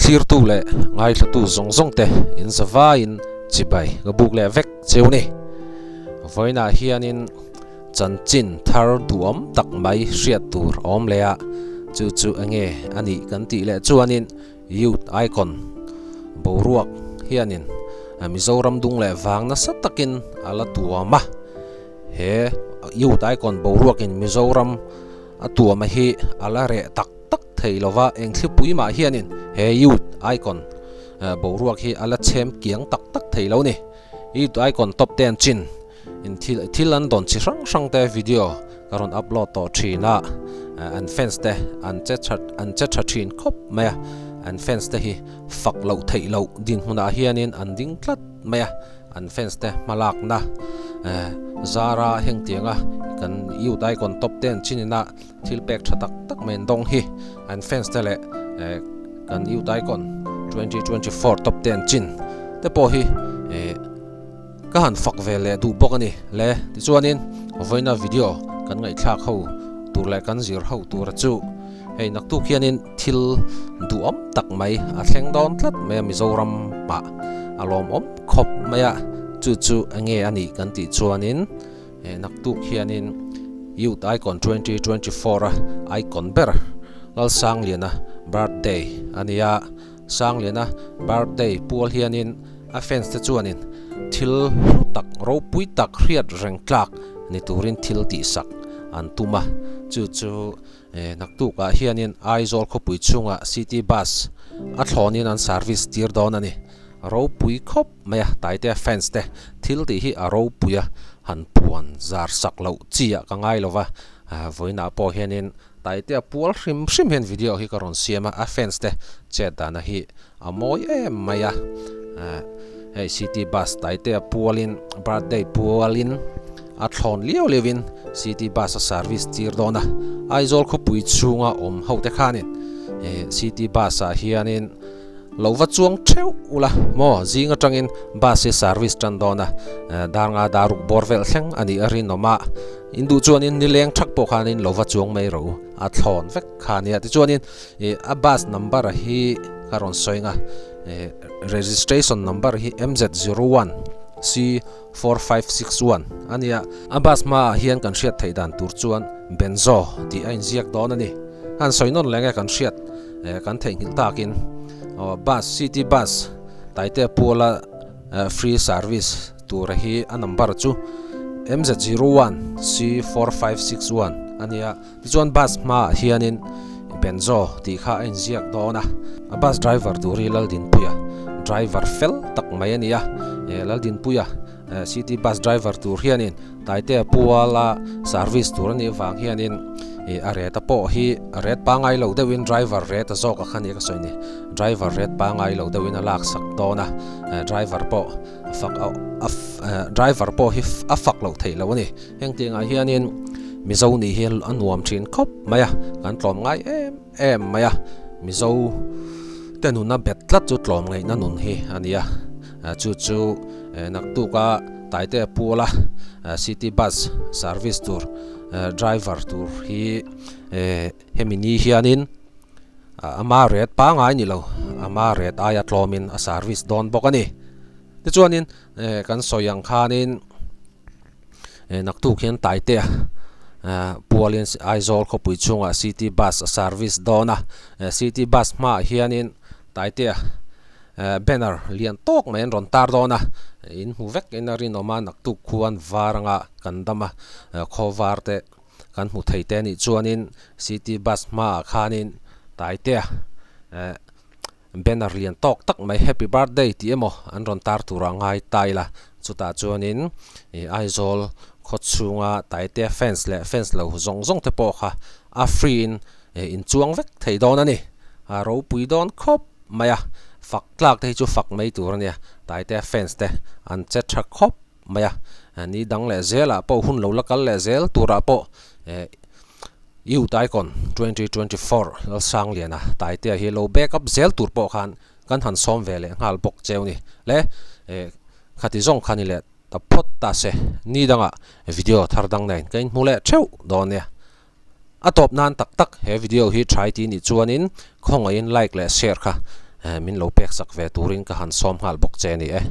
thlir tu le ngai thla tu zong zong te in zawa in chibai ga buk le vek cheuni voina hianin chanchin thar duam tak mai hriat tur om lea chu chu ange ani kan ti le chuanin youth icon boruak hianin Mizoram dung le wangna satakin ala tuama he youth icon boruak in Mizoram atuama hi ala re tak tak theilowa englipui ma hianin he youth icon boruak hi ala chem kiang tak tak theilo ni youth icon top 10 chin in thilan don chi rang rang te video karon upload to thina an fans te an chat thin khop maya an fans te hi fak lo theilo din huna hianin an ding tlat maya an fans te malak na zara heng tianga kan youth icon top 10 chinina thil pek thatak tak men dong hi an fans te le kan youth icon 2024 top 10 chin te po hi ka han fak vele du bokani le ti chuanin voina video kan ngai thlak ho tur le kan zir ho tur chu hei nak tu khianin thil duam tak mai a thleng don tlat me Mizoram pa alom om khop maya chu chu ange ani kan ti chuanin nak tu khianin youth icon 2024 icon ber lal sang liana birthday ania sang liana birthday pual hianin a fans te chuanin thil tak ro pui tak hriat reng tlak ni turin thil ti sak an tuma chu chu nak tu ka hianin aizol kho pui chunga city bus a thlonin an service tir don ani ro pui khop maya taite fans te thil ti hi a ro puya han puan zar sak lo chia ka ngai lova voina po hianin taite pual hrim hrim hen video hi karon siama a fans te chat dana hi amoi maya hey city bus taite pualin birthday pualin a thlon leo levin city bus service tir dona aizol kho pui chunga om hote khanin city bus a hianin lova chuang theu ula mo zinga tangin bus service tan dona danga daruk borvel thleng ani arin noma indu chuanin nileng thak po khanin lova chuang mai ro a thlon vek khania ti chuanin a bus number hi karon soinga registration number hi MZ01 C4561 ania abas ma hian kan hriat theidan tur chuan benzo ti ain ziak don ani han soinon lenga kan hriat kan thei hil takin bus city bus taite pola free service tur hi a number chu MZ01 C4561 ania chuan bus ma hianin benzo ti kha ain ziak dona a bus driver turi lal din puya driver fel tak mai ania lal din puya city bus driver tur hianin taite puala service tur ni wang hianin areta po hi aret pangai lo dewin driver reta zoka khani ka soini driver ret pangai lo dewin alak sak dona driver po fak driver po hi afak lo theilo ni hengtinga hianin mizo ni hi anuam thin khop maya kan tlom ngai em maya mizo tenuna betlat chu tlom ngai na nun hi ania chu chu nak tu ka taite pula city bus service tour driver tour hi hemini hianin ama ret pa ngai ni lo ama ret aya tlomin a service don bokani ti chuanin kan soyang khanin nak tu khian taite pualin aizol kho pui chunga city bus service dona city bus ma hianin taite banner lian tok men ron tar dona in huvek inarin oma nak tu khuan waranga kandama khowarte kan hu theite ni chuanin city bus ma khanin taite banner lian tok tak mai happy birthday ti emo an ron tar turangai taila chuta chuanin aizol khochunga taite fans lo zong zong te po kha a free in chuang vek theidon ani a ro pui don khop maya fak tlak te chu fak mai tur ania taite fans te an che tha khop maya ni dang le zela po hun lo lakal le zel tura po youth icon 2024 al sang liana taite hi lo backup zel tur po khan kan han som vele ngal bok cheuni le khati zong khani le ta phot ta se ni danga video thar dang nain kain mule theu don ya atop nan tak tak he video hi try ti ni chuanin khongain like le share kha min lo pek sak ve turin ka han som hal bok che ni e